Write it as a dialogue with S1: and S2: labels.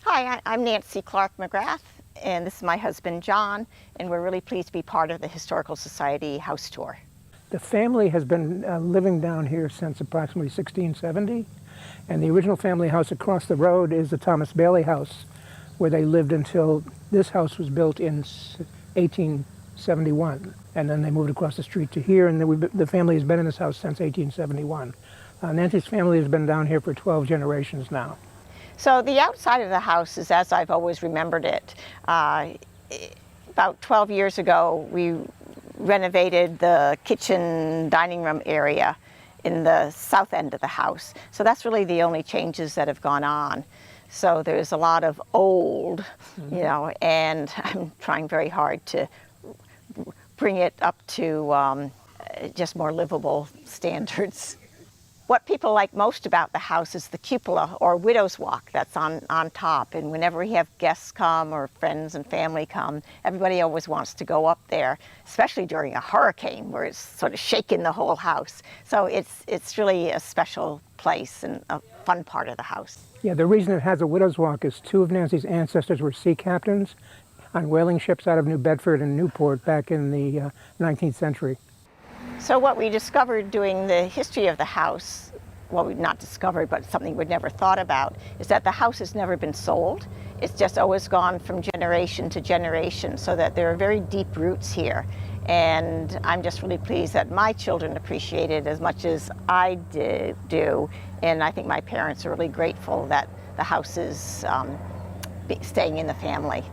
S1: Hi, I'm Nancy Clark McGrath, and this is my husband John, and we're really pleased to be part of the Historical Society house tour.
S2: The family has been living down here since approximately 1670, and the original family house across the road is the Thomas Bailey house, where they lived until this house was built in 1871. And then they moved across the street to here, and the family has been in this house since 1871. Nancy's family has been down here for 12 generations now.
S1: So the outside of the house is as I've always remembered it. About 12 years ago, we renovated the kitchen dining room area in the south end of the house. So that's really the only changes that have gone on. So there's a lot of old, and I'm trying very hard to bring it up to just more livable standards. What people like most about the house is the cupola or widow's walk that's on top. And whenever we have guests come or friends and family come, everybody always wants to go up there, especially during a hurricane where it's sort of shaking the whole house. So it's really a special place and a fun part of the house.
S2: Yeah, the reason it has a widow's walk is two of Nancy's ancestors were sea captains on whaling ships out of New Bedford and Newport back in the 19th century.
S1: So what we discovered doing the history of the house, well, we've not discovered, but something we'd never thought about, is that the house has never been sold. It's just always gone from generation to generation, so that there are very deep roots here. And I'm just really pleased that my children appreciate it as much as I do. And I think my parents are really grateful that the house is staying in the family.